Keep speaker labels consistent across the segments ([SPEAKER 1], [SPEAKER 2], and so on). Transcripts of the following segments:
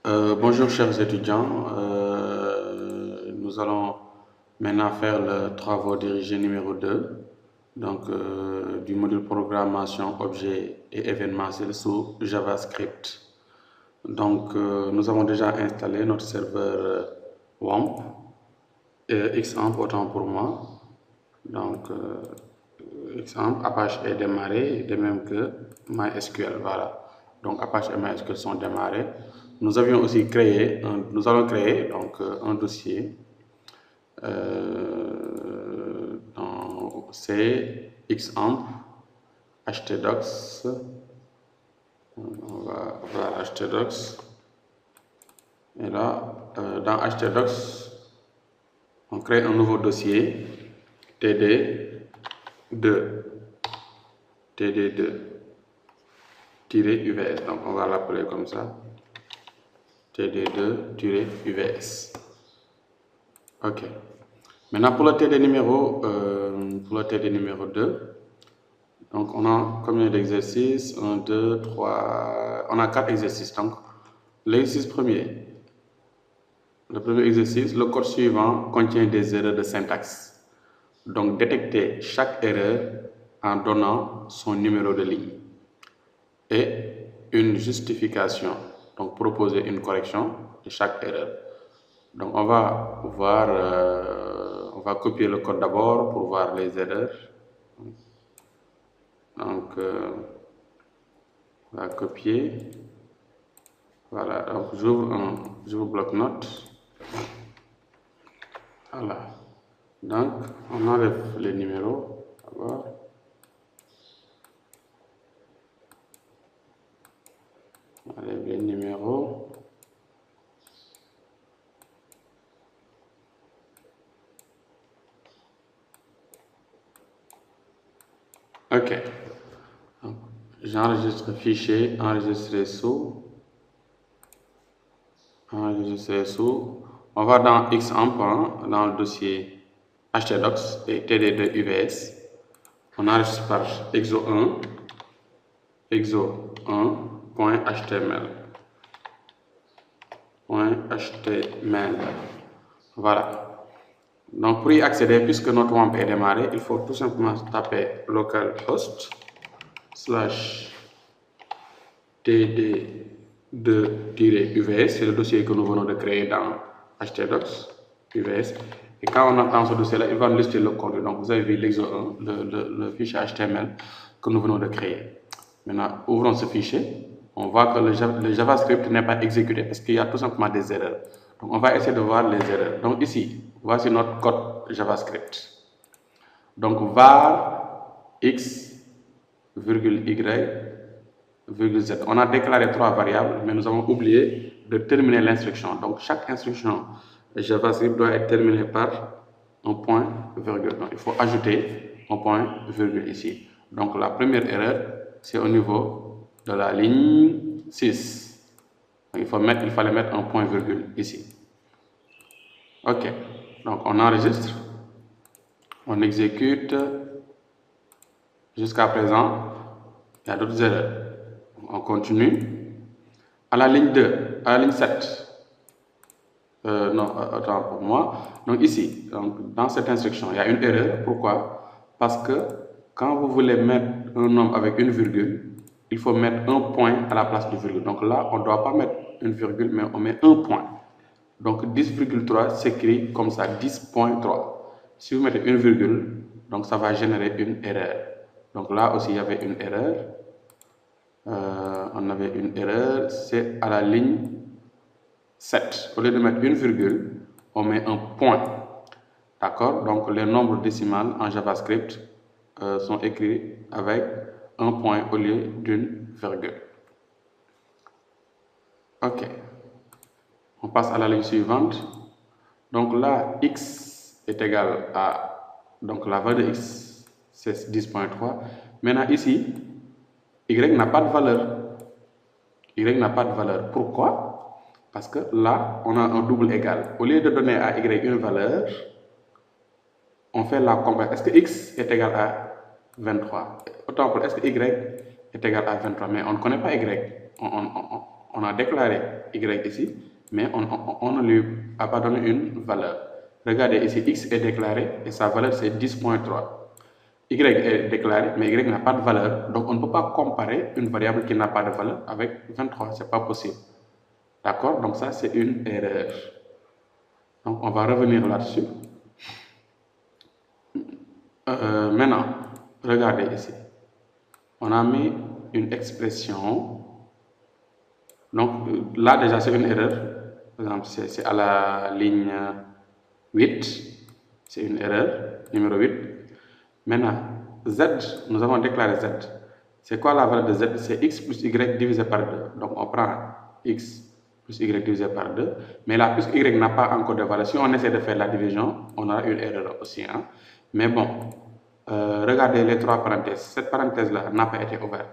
[SPEAKER 1] Bonjour chers étudiants. Nous allons maintenant faire le travaux dirigés numéro 2, du module programmation objet et événementiel sous JavaScript. Nous avons déjà installé notre serveur WAMP et XAMPP autant pour moi. XAMPP, Apache est démarré, de même que MySQL. Voilà. Donc Apache et MySQL sont démarrés. Nous allons créer un dossier dans C XAMPP htdocs. On va voir htdocs. Et là, dans htdocs, on crée un nouveau dossier td2 td2-uvs. Donc on va l'appeler comme ça, td2-uvs. Ok. Maintenant pour le td numéro 2, donc on a combien d'exercices? 1, 2, 3, on a 4 exercices. Donc l'exercice premier, le premier exercice, le code suivant contient des erreurs de syntaxe. Donc détectez chaque erreur en donnant son numéro de ligne et une justification. Donc proposer une correction de chaque erreur. Donc on va voir, on va copier le code d'abord pour voir les erreurs. Donc on va copier. Voilà, donc j'ouvre bloc-notes. Voilà. Donc on enlève les numéros d'abord. On enlève les numéros. Ok. J'enregistre fichier, enregistrer sous. On va dans XAMPP, dans le dossier htdocs et td2-uvs. On enregistre par exo1.html. Voilà. Donc pour y accéder, puisque notre WAMP est démarré, il faut tout simplement taper localhost /td2-uvs, c'est le dossier que nous venons de créer dans htdocs uvs. Et quand on entend ce dossier-là, il va nous lister le contenu. Donc vous avez vu l'exo1, le fichier HTML que nous venons de créer. Maintenant, ouvrons ce fichier. On voit que le JavaScript n'est pas exécuté parce qu'il y a tout simplement des erreurs. Donc on va essayer de voir les erreurs. Donc ici, voici notre code JavaScript. Donc var x, y, z. On a déclaré 3 variables, mais nous avons oublié de terminer l'instruction. Donc chaque instruction JavaScript doit être terminée par un point virgule. Donc il faut ajouter un point virgule ici. Donc la première erreur, c'est au niveau de la ligne 6. Donc, il fallait mettre un point virgule ici. Ok. Donc on enregistre, on exécute. Jusqu'à présent, il y a d'autres erreurs. On continue. À la ligne 2, à la ligne 7. Non, attends pour moi. Donc ici, dans cette instruction, il y a une erreur. Pourquoi? Parce que quand vous voulez mettre un nombre avec une virgule, il faut mettre un point à la place du virgule. Donc là, on ne doit pas mettre une virgule, mais on met un point. Donc 10,3 s'écrit comme ça, 10.3. Si vous mettez une virgule, donc ça va générer une erreur. Donc là aussi, il y avait une erreur. On avait une erreur, c'est à la ligne 7. Au lieu de mettre une virgule, on met un point. D'accord? Donc les nombres décimales en JavaScript sont écrits avec un point au lieu d'une virgule. Ok. On passe à la ligne suivante. Donc là, x est égal à, donc la valeur de x, c'est 10.3. Maintenant ici, y n'a pas de valeur. Y n'a pas de valeur. Pourquoi? Parce que là, on a un double égal. Au lieu de donner à y une valeur, on fait la comparaison. Est-ce que x est égal à 23? Autant pour est-ce que y est égal à 23? Mais on ne connaît pas y. On on a déclaré y ici, mais on ne lui a pas donné une valeur. Regardez ici, x est déclaré et sa valeur c'est 10.3. Y est déclaré, mais y n'a pas de valeur, donc on ne peut pas comparer une variable qui n'a pas de valeur avec 23, c'est pas possible. D'accord? Donc ça c'est une erreur. Donc on va revenir là-dessus. Maintenant, regardez ici. On a mis une expression. Donc là déjà c'est une erreur. Par exemple, c'est à la ligne 8. C'est une erreur, numéro 8. Maintenant, z, nous avons déclaré z. C'est quoi la valeur de z? C'est x plus y divisé par 2. Donc on prend x plus y divisé par 2. Mais là, puisque y n'a pas encore de valeur, si on essaie de faire la division, on aura une erreur aussi. Hein? Mais bon, regardez les trois parenthèses. Cette parenthèse-là n'a pas été ouverte.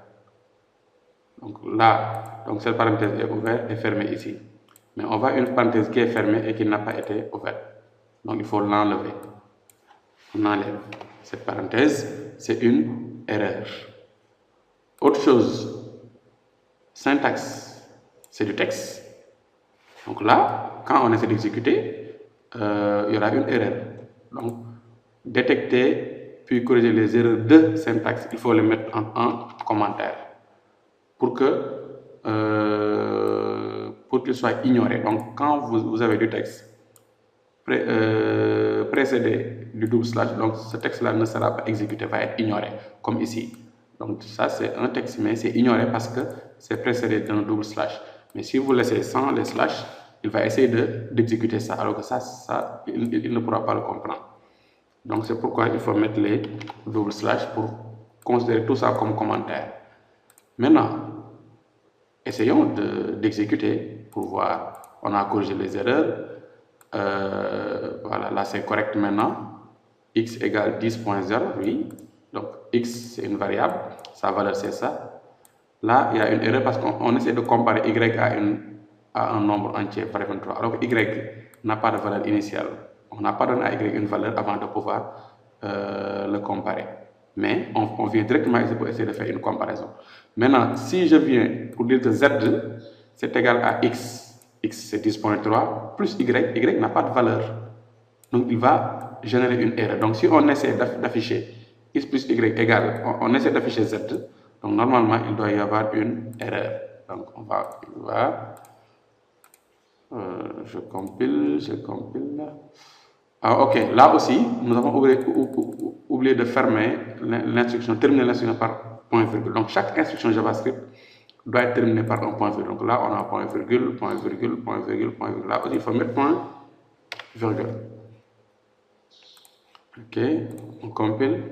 [SPEAKER 1] Donc là, donc cette parenthèse est ouverte et fermée ici. Mais on voit une parenthèse qui est fermée et qui n'a pas été ouverte. Donc il faut l'enlever. On enlève cette parenthèse, c'est une erreur. Autre chose, syntaxe, c'est du texte. Donc là, quand on essaie d'exécuter, il y aura une erreur. Donc, détecter puis corriger les erreurs de syntaxe, il faut les mettre en commentaire pour qu'il soit ignoré. Donc, quand vous avez du texte précédé du double slash, donc ce texte-là ne sera pas exécuté, va être ignoré, comme ici. Donc ça c'est un texte, mais c'est ignoré parce que c'est précédé d'un double slash. Mais si vous laissez sans les slash, il va essayer d'exécuter ça, alors que ça il ne pourra pas le comprendre. Donc c'est pourquoi il faut mettre les double slash pour considérer tout ça comme commentaire. Maintenant, essayons d'exécuter pour voir. On a corrigé les erreurs. Voilà, là c'est correct maintenant. X égale 10.0, oui. Donc x c'est une variable, sa valeur c'est ça. Là il y a une erreur parce qu'on essaie de comparer y à un nombre entier, par exemple 3, alors que y n'a pas de valeur initiale. On n'a pas donné à y une valeur avant de pouvoir le comparer. Mais on vient directement ici pour essayer de faire une comparaison. Maintenant, si je viens pour dire que z c'est égal à x c'est 10.3 plus y n'a pas de valeur. Donc il va générer une erreur. Donc si on essaie d'afficher x plus y égale, on essaie d'afficher z, donc normalement il doit y avoir une erreur. Donc on va, je compile. Ah, ok, là aussi nous avons oublié de fermer l'instruction, terminer l'instruction par point virgule. Donc chaque instruction JavaScript doit être terminée par un point virgule. Donc là on a point virgule, point virgule, point virgule, point virgule. Là aussi il faut mettre point virgule. Ok, on compile.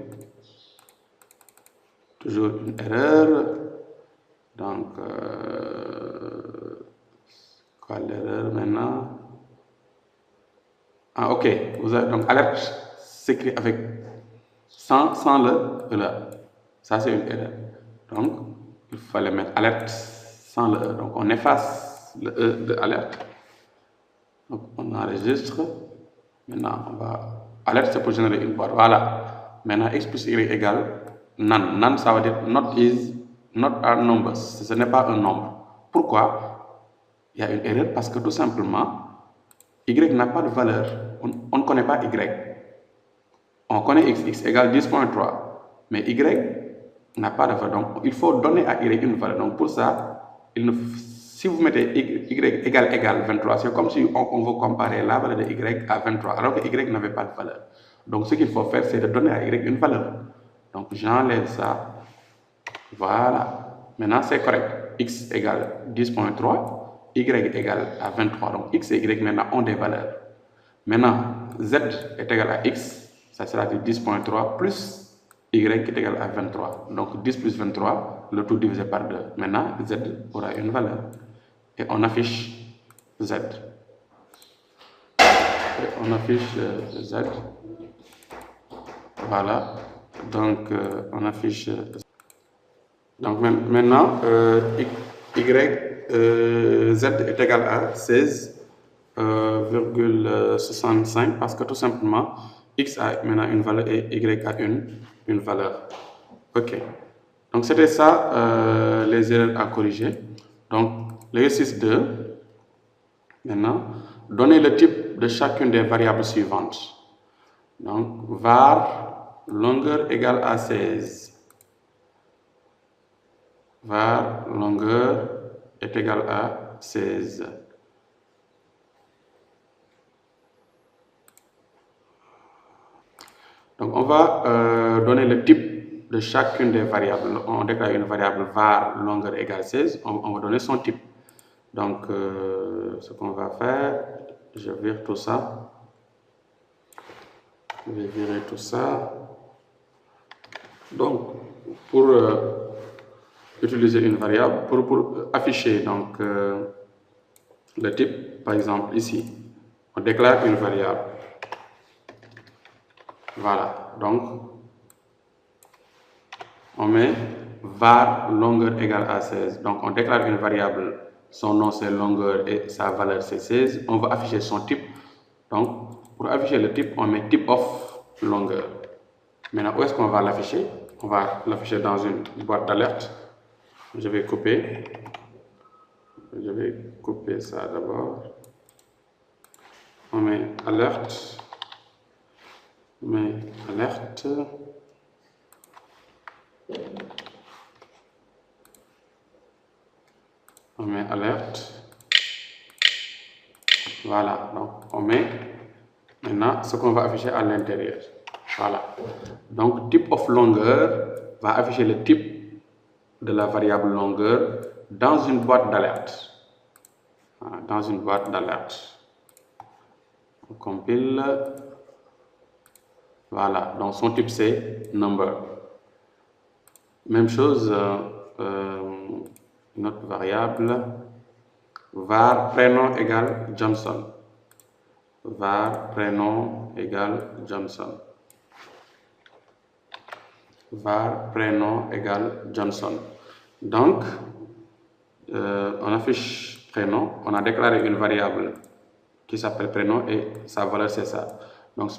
[SPEAKER 1] Toujours une erreur. Donc, quoi l'erreur maintenant? Ah, ok. Vous avez, donc, alerte s'écrit avec sans le E. Ça, c'est une erreur. Donc, il fallait mettre alerte sans le E. Donc, on efface le E de alerte. Donc, on enregistre. Maintenant, on va. Alerte, c'est pour générer une boîte. Voilà. Maintenant, x plus y égale none. None, ça veut dire not a number. Ce n'est pas un nombre. Pourquoi? Il y a une erreur parce que tout simplement, y n'a pas de valeur. On ne connaît pas y. On connaît x égale 10.3. Mais y n'a pas de valeur. Donc, il faut donner à y une valeur. Donc, pour ça, si vous mettez y égale 23, c'est comme si on veut comparer la valeur de y à 23, alors que y n'avait pas de valeur. Donc, ce qu'il faut faire, c'est de donner à y une valeur. Donc, j'enlève ça. Voilà. Maintenant, c'est correct. X égale 10.3, y égale à 23. Donc, x et y maintenant ont des valeurs. Maintenant, z est égal à x, ça sera 10.3 plus y est égal à 23. Donc, 10 plus 23, le tout divisé par 2. Maintenant, z aura une valeur. Et on affiche z. Et on affiche z. Voilà. Donc, on affiche. Donc, maintenant, z est égal à 16,65 parce que tout simplement, x a maintenant une valeur et y a une valeur. Ok. Donc, c'était ça les erreurs à corriger. Donc, l'exercice 2, maintenant, donnez le type de chacune des variables suivantes. Donc, var longueur égale à 16. Var longueur est égal à 16. Donc, on va donner le type de chacune des variables. On déclare une variable var longueur égale 16. On va donner son type. Donc, ce qu'on va faire, je vire tout ça. Je vais virer tout ça. Donc, pour utiliser une variable, pour afficher donc, le type, par exemple ici, on déclare une variable. Voilà, donc on met var longueur égale à 16. Donc on déclare une variable, son nom c'est longueur et sa valeur c'est 16. On va afficher son type. Donc pour afficher le type, on met type of longueur. Maintenant, où est-ce qu'on va l'afficher? On va l'afficher dans une boîte d'alerte. Je vais couper ça d'abord. On met alerte. On met alerte. Voilà, donc on met maintenant ce qu'on va afficher à l'intérieur. Voilà, donc type of longueur va afficher le type de la variable longueur dans une boîte d'alerte. Voilà, dans une boîte d'alerte. On compile. Voilà, donc son type c'est number. Même chose, une autre variable, var prénom égale Johnson. Var prénom égale Johnson. Var prénom égale Johnson. Donc, on affiche prénom, on a déclaré une variable qui s'appelle prénom et sa valeur c'est ça. Donc,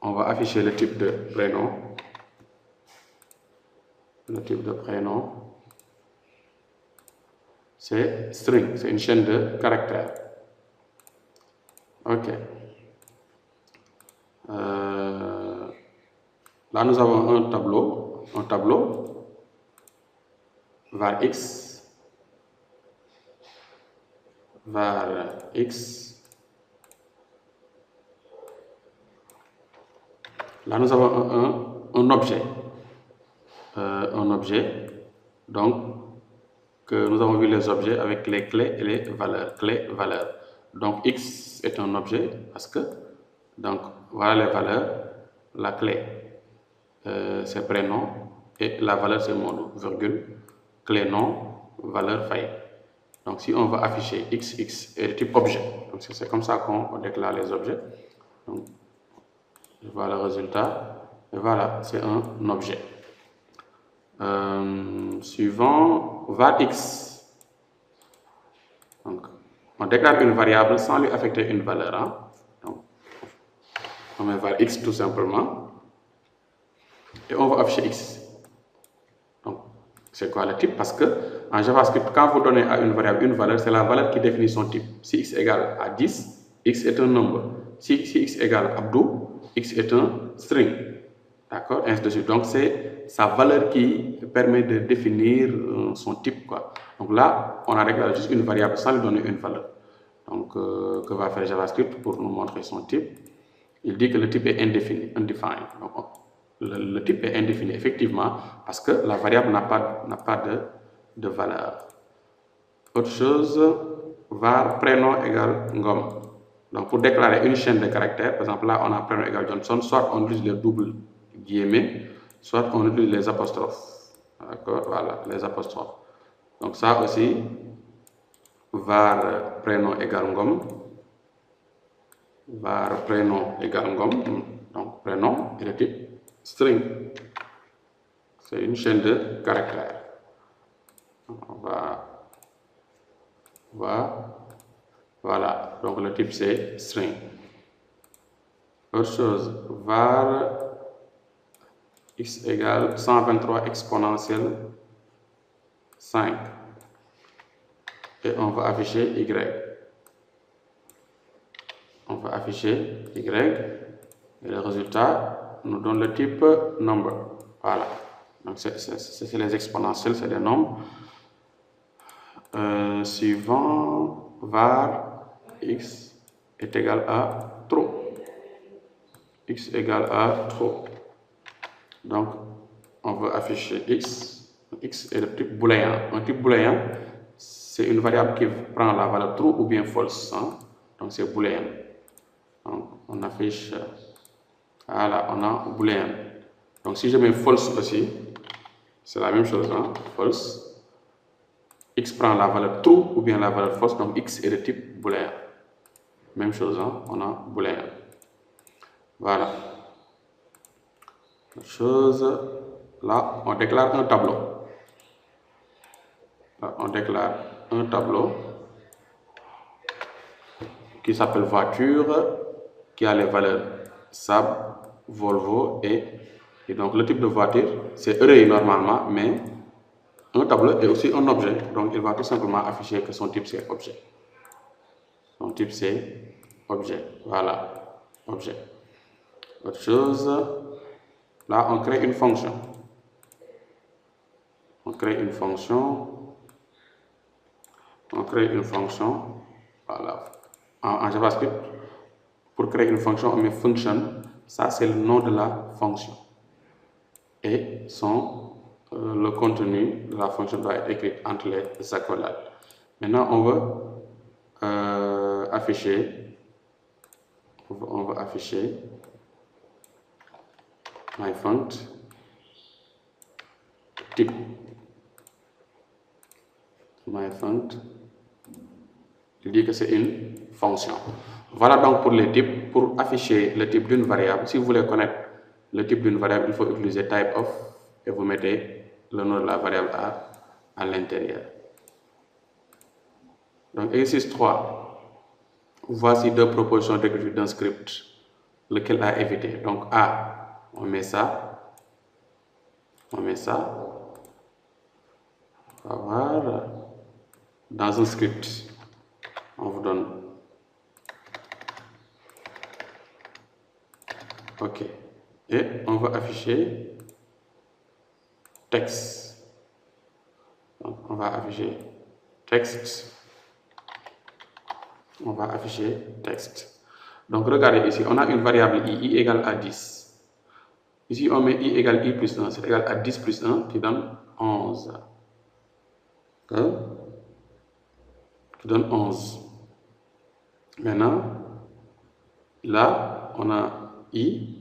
[SPEAKER 1] on va afficher le type de prénom. Le type de prénom, c'est string, c'est une chaîne de caractères. Ok. Là, nous avons un tableau, var x. Là, nous avons un objet. Donc que nous avons vu les objets avec les clés et les valeurs, donc x est un objet parce que donc voilà les valeurs, la clé c'est prénom et la valeur c'est mon nom, virgule, clé nom, valeur faille. Donc si on va afficher x est de type objet, donc c'est comme ça qu'on déclare les objets. Donc je vois le résultat et voilà, c'est un objet. Suivant, var x. Donc, on déclare une variable sans lui affecter une valeur. Hein? Donc, on met var x tout simplement. Et on va afficher x. Donc, c'est quoi le type? Parce que en JavaScript, quand vous donnez à une variable une valeur, c'est la valeur qui définit son type. Si x égale à 10, x est un nombre. Si x égale à Abdou, x est un string. D'accord, ainsi de suite. Donc, c'est sa valeur qui permet de définir son type, quoi. Donc là, on a déclaré juste une variable sans lui donner une valeur. Donc, que va faire JavaScript pour nous montrer son type? Il dit que le type est indéfini, undefined. Donc, le type est indéfini, effectivement, parce que la variable n'a pas de valeur. Autre chose, var prénom égale Ngom. Donc, pour déclarer une chaîne de caractères, par exemple, là, on a prénom égale Johnson, soit on utilise le double guillemets, soit on utilise les apostrophes. D'accord, voilà, les apostrophes. Donc ça aussi, var prénom égale Ngom. Var prénom égale Ngom. Donc prénom est le type string. C'est une chaîne de caractères. Voilà, donc le type c'est string. Autre chose, var x égale 123 exponentielle 5. et on va afficher Y. On va afficher Y et le résultat nous donne le type number. Voilà. Donc c'est les exponentielles, c'est des nombres. Suivant var x est égal à true. X égale à true. Donc on veut afficher x. X est le type booléen. Un type booléen, c'est une variable qui prend la valeur true ou bien false. Hein? Donc c'est booléen. Donc on affiche, voilà, on a booléen. Donc si je mets false aussi, c'est la même chose, hein? False. X prend la valeur true ou bien la valeur false, donc x est de type booléen. Même chose, hein? On a booléen. Voilà. Chose, là, on déclare un tableau. Là, on déclare un tableau qui s'appelle voiture, qui a les valeurs Saab, Volvo et donc le type de voiture, c'est EREI normalement, mais un tableau est aussi un objet, donc il va tout simplement afficher que son type c'est objet. Son type c'est objet, voilà, objet. Autre chose, là on crée une fonction. On crée une fonction, voilà. En JavaScript, pour créer une fonction, on met function, ça c'est le nom de la fonction. Et le contenu de la fonction doit être écrit entre les accolades. Maintenant, on veut afficher myFont type. myFont, il dit que c'est une fonction. Voilà donc pour les types. Pour afficher le type d'une variable, si vous voulez connaître le type d'une variable, il faut utiliser typeof et vous mettez le nom de la variable à l'intérieur. Donc exercice 3. Voici deux propositions d'écriture d'un script, lequel à éviter. Donc A, on met ça. On va voir dans un script, on vous donne OK. Et on va afficher texte. Donc, on va afficher texte. Donc, regardez ici, on a une variable i égale à 10. Ici, on met i égale i plus 1, c'est égal à 10 plus 1 qui donne 11. Okay? Qui donne 11. Maintenant, là, on a i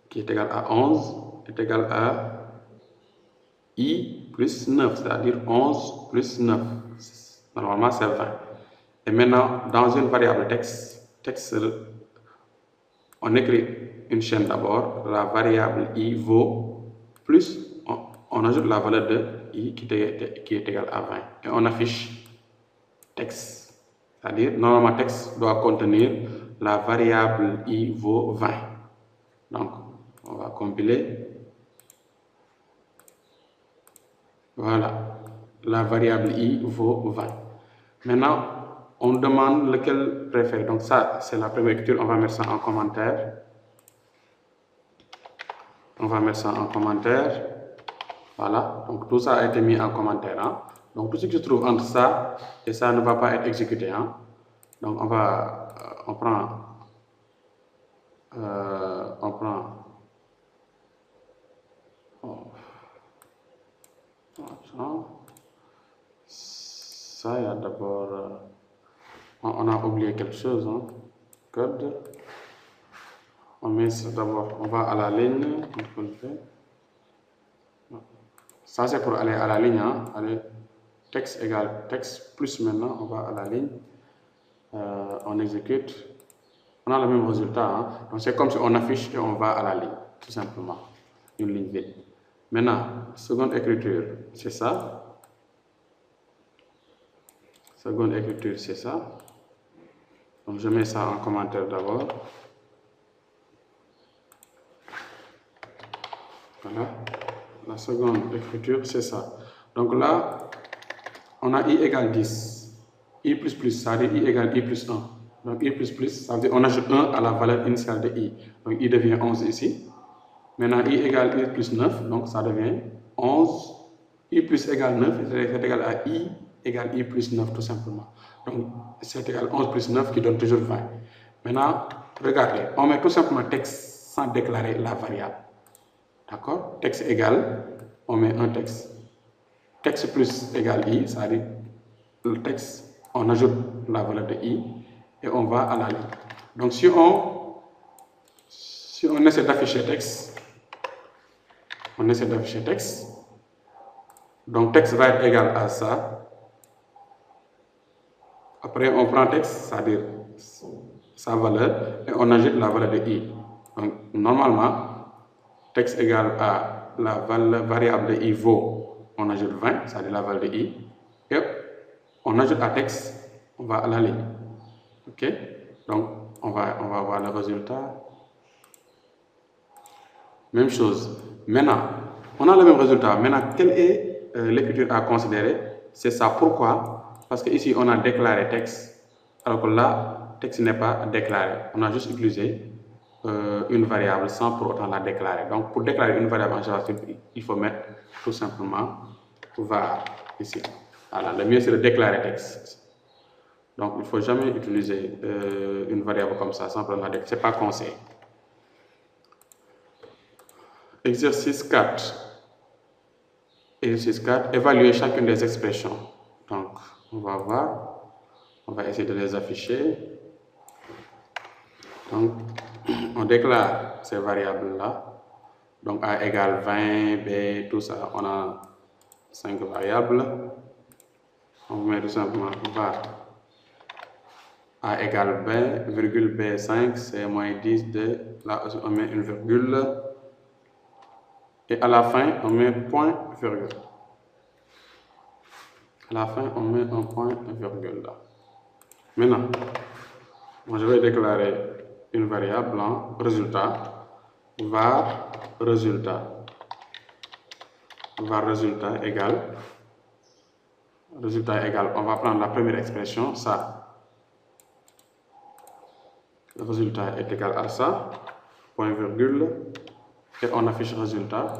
[SPEAKER 1] qui est égal à 11 est égal à i plus 9, c'est-à-dire 11 plus 9. Normalement, c'est 20. Et maintenant, dans une variable texte, on écrit une chaîne d'abord, la variable i vaut plus, on ajoute la valeur de i qui est égale à 20. Et on affiche texte. C'est-à-dire, normalement, texte doit contenir la variable i vaut 20. Donc, on va compiler. Voilà, la variable i vaut 20. Maintenant, on demande lequel préfère. Donc ça, c'est la première écriture. On va mettre ça en commentaire. Voilà, donc tout ça a été mis en commentaire. Hein? Donc tout ce qui se trouve entre ça et ça ne va pas être exécuté. Hein? Donc on prend ça, il y a d'abord, on a oublié quelque chose, hein? Code, on met ça d'abord, on va à la ligne, ça c'est pour aller à la ligne, hein? Allez, texte égale texte, plus maintenant on va à la ligne, on exécute, on a le même résultat, hein? Donc c'est comme si on affiche et on va à la ligne, tout simplement, une ligne vide. Maintenant, seconde écriture, c'est ça. Seconde écriture, c'est ça. Donc je mets ça en commentaire d'abord. Voilà. La seconde écriture, c'est ça. Donc là, on a i égale 10. i plus, ça veut dire i égale i plus 1. Donc i plus, ça veut dire on ajoute 1 à la valeur initiale de i. Donc i devient 11 ici. Maintenant i égale i plus 9, donc ça devient 11. I plus égale 9, c'est égal à i égale i plus 9 tout simplement. Donc c'est égal à 11 plus 9 qui donne toujours 20. Maintenant, regardez, on met tout simplement texte sans déclarer la variable. D'accord? Texte égal, on met un texte. Texte plus égale i, ça veut dire le texte, on ajoute la valeur de i et on va à la ligne. Donc si on essaie d'afficher texte, donc texte va être égal à ça. Après on prend texte, c'est-à-dire sa valeur, et on ajoute la valeur de i. Donc normalement, texte égal à la valeur variable de i vaut, on ajoute 20, c'est-à-dire la valeur de i, et on ajoute à texte, on va à la ligne. Ok? Donc on va voir le résultat. Même chose. Maintenant, on a le même résultat. Maintenant, quelle est l'écriture à considérer? C'est ça. Pourquoi? Parce que ici, on a déclaré texte, alors que là, texte n'est pas déclaré. On a juste utilisé une variable sans pour autant la déclarer. Donc, pour déclarer une variable en JavaScript, il faut mettre tout simplement var ici. Voilà, le mieux, c'est de déclarer texte. Donc, il ne faut jamais utiliser une variable comme ça sans pour autant la déclarer. Ce n'est pas conseil. Exercice 4. Exercice 4. Évaluer chacune des expressions. Donc, on va voir. On va essayer de les afficher. Donc, on déclare ces variables-là. Donc, A égale 20, B, tout ça. On a 5 variables. On met tout simplement var A égale B, virgule B5, c'est moins 10 de. Là aussi, on met une virgule. Et à la fin, on met point virgule. À la fin, on met un point virgule là. Maintenant, moi je vais déclarer une variable en résultat. Var résultat. Var résultat égale. Résultat égale. On va prendre la première expression, ça. Le résultat est égal à ça. Point virgule. Et on affiche résultat.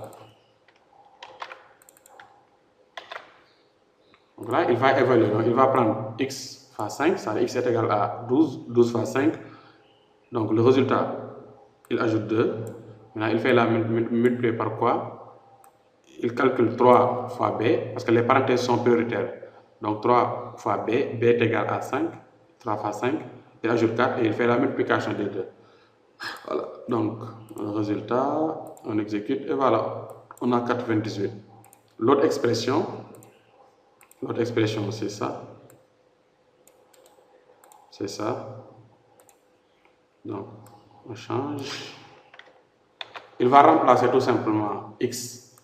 [SPEAKER 1] Donc là, il va évaluer. Donc, il va prendre x fois 5, ça veut dire x est égal à 12, 12 fois 5. Donc le résultat, il ajoute 2. Maintenant, il fait la multiplier par quoi? Il calcule 3 fois b, parce que les parenthèses sont prioritaires. Donc 3 fois b, b est égal à 5. 3 fois 5, il ajoute 4 et il fait la multiplication des deux. Voilà, donc le résultat, on exécute et voilà, on a 98. L'autre expression, c'est ça. C'est ça. Donc, on change. Il va remplacer tout simplement x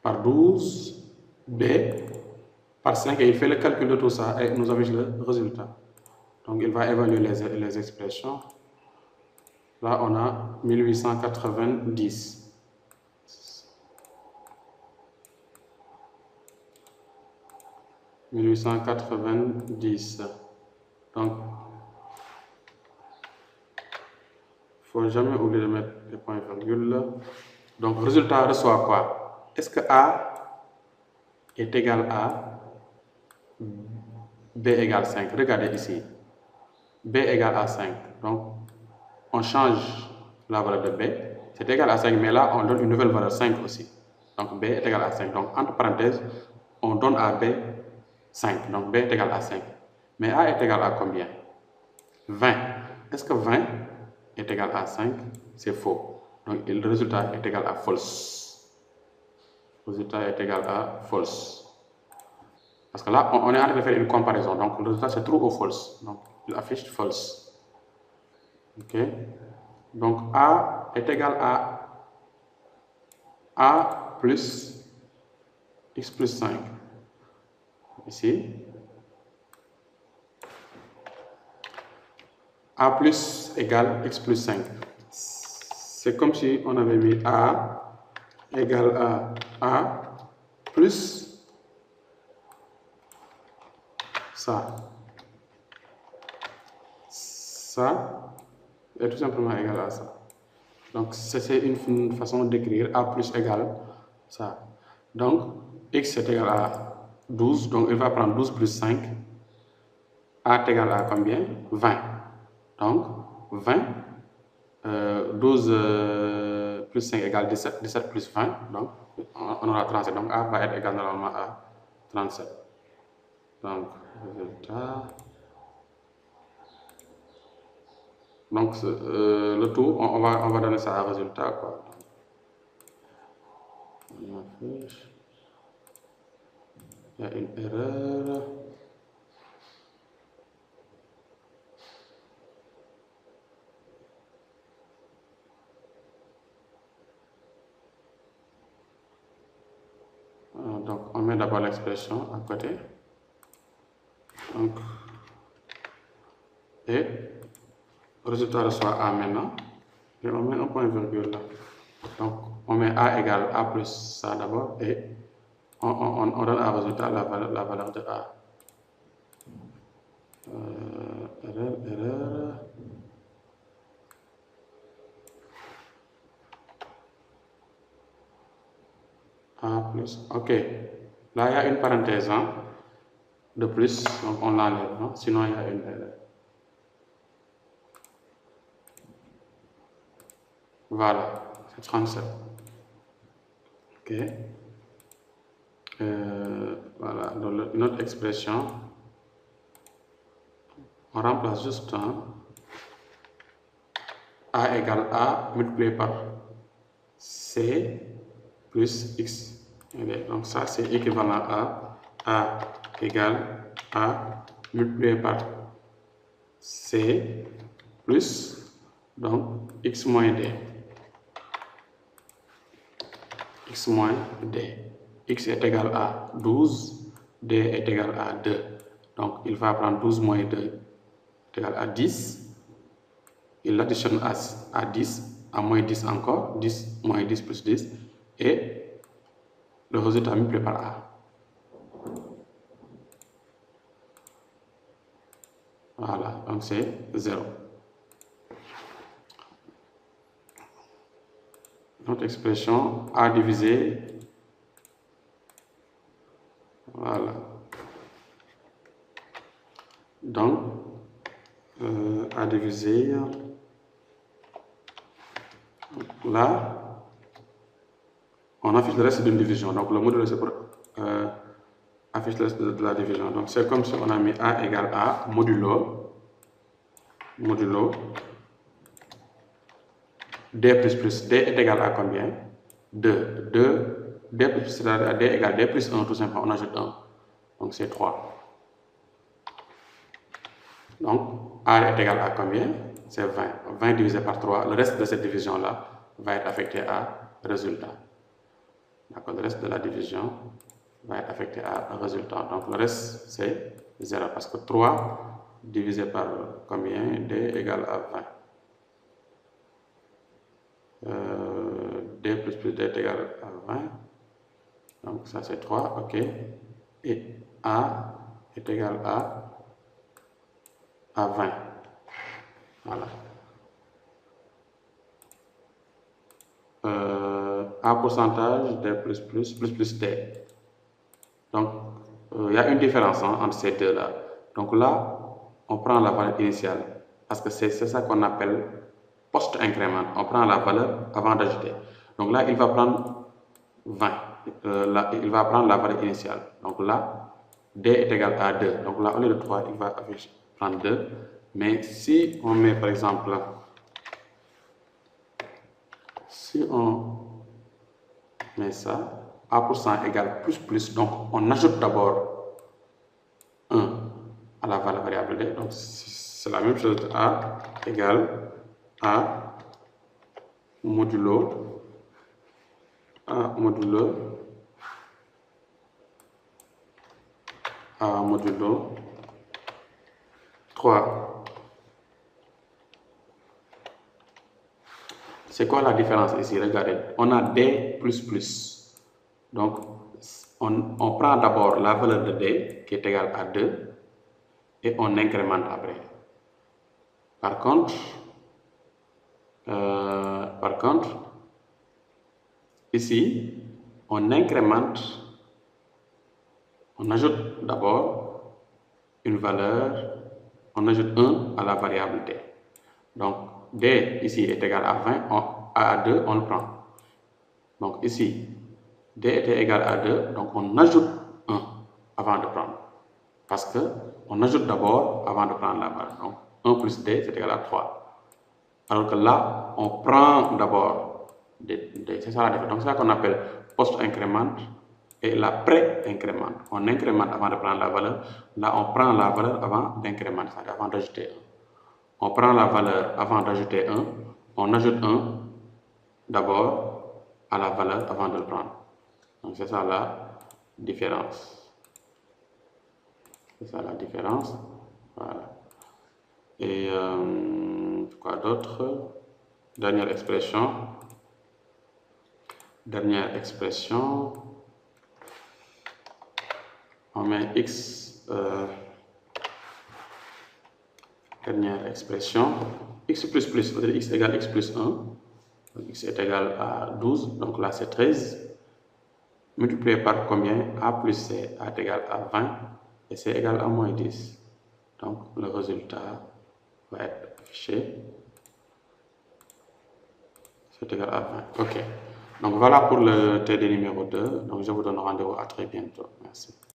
[SPEAKER 1] par 12, b par 5 et il fait le calcul de tout ça et nous avons le résultat. Donc, il va évaluer les expressions. Là, on a 1890. 1890. Donc, il ne faut jamais oublier de mettre des points virgules. Donc, résultat reçoit quoi? Est-ce que A est égal à B égale 5? Regardez ici. B égale à 5. Donc, on change la valeur de B. C'est égal à 5, mais là, on donne une nouvelle valeur 5 aussi. Donc, B est égal à 5. Donc, entre parenthèses, on donne à B 5. Donc, B est égal à 5. Mais A est égal à combien? 20. Est-ce que 20 est égal à 5? C'est faux. Donc, le résultat est égal à false. Le résultat est égal à false. Parce que là, on est en train de faire une comparaison. Donc, le résultat, c'est true ou false. Donc, il affiche false. OK? Donc, A est égal à A plus x plus 5. Ici. A plus égale x plus 5. C'est comme si on avait mis A égale à A plus ça est tout simplement égal à ça. Donc, c'est une façon d'écrire A plus égale ça. Donc, x est égal à 12. Donc, il va prendre 12 plus 5. A est égal à combien? 20. Donc, 20. 12 plus 5 égale 17. 17 plus 20. Donc, on aura 37. Donc, A va être égal normalement à 37. Donc, résultat. Donc, le tout, on va donner ça à résultat, quoi. Il y a une erreur. Donc, on met d'abord l'expression à côté. Donc, et le résultat reçoit A maintenant. Et on met un point virgule là. Donc, on met A égale A plus ça d'abord et on donne à résultat la valeur de A. Erreur. A plus, ok. Là, il y a une parenthèse de plus, donc on l'enlève, sinon il y a une erreur. Voilà, c'est 37. Ok. Voilà, dans une autre expression, on remplace juste A égale A multiplié par C plus X. Donc ça, c'est équivalent à A égale A multiplié par C plus, donc, X moins D. X moins D. X est égal à 12, D est égal à 2. Donc, il va prendre 12 moins 2 est égal à 10. Il l'additionne à 10, à moins 10 encore, 10 moins 10 plus 10, et le résultat multiplié par A. Voilà, donc c'est 0. Notre expression A divisé, voilà. Donc, A divisé, là, on affiche le reste d'une division. Donc, le module, c'est pour afficher le reste de la division. Donc, c'est comme si on a mis A égale A modulo D plus plus. D est égal à combien? 2. D plus plus, c'est-à-dire D égale D plus 1, tout simplement. On ajoute 1. Donc, c'est 3. Donc, A est égal à combien? C'est 20. 20 divisé par 3. Le reste de cette division-là va être affecté à résultat. D'accord? Le reste de la division va être affecté à résultat. Donc, le reste, c'est 0. Parce que 3 divisé par combien? D égale à 20. D plus plus D est égal à 20. Donc, ça, c'est 3. OK. Et A est égal à 20. Voilà. A pourcentage D plus plus D. Donc, il y a une différence entre ces deux-là. Donc là, on prend la valeur initiale parce que c'est ça qu'on appelle post-incrément. On prend la valeur avant d'ajouter. Donc là, il va prendre 20. Là, il va prendre la valeur initiale. Donc là, D est égal à 2. Donc là, au lieu de 3, il va prendre 2. Mais si on met par exemple, si on met ça, A% égale plus, donc on ajoute d'abord 1 à la valeur variable D. Donc c'est la même chose, A égale A modulo 3. C'est quoi la différence ici? Regardez, on a D plus. Donc, on prend d'abord la valeur de D qui est égale à 2 et on incrémente après. Par contre, ici, on incrémente, on ajoute d'abord une valeur, on ajoute 1 à la variable d. Donc, d ici est égal à 20, à 2, on le prend. Donc ici, d était égal à 2, donc on ajoute 1 avant de prendre. Parce que on ajoute d'abord avant de prendre la valeur. Donc 1 plus d, c'est égal à 3. Alors que là, on prend d'abord d. C'est ça la différence. Donc c'est ça qu'on appelle post-incrémente et la pré-incrémente. On incrémente avant de prendre la valeur. Là, on prend la valeur avant d'incrémenter, c'est-à-dire avant d'ajouter 1. On prend la valeur avant d'ajouter 1. On ajoute 1 d'abord à la valeur avant de le prendre. Donc c'est ça la différence. C'est ça la différence. Voilà. Et quoi d'autre? Dernière expression. On met x. Dernière expression. X plus plus, c'est-à-dire x égale x plus 1. Donc x est égal à 12. Donc là c'est 13. Multiplié par combien? A plus C. A est égal à 20 et C est égal à moins 10. Donc le résultat va être affiché. C'est égal à 20. Ok. Donc voilà pour le TD numéro 2. Donc je vous donne rendez-vous à très bientôt. Merci.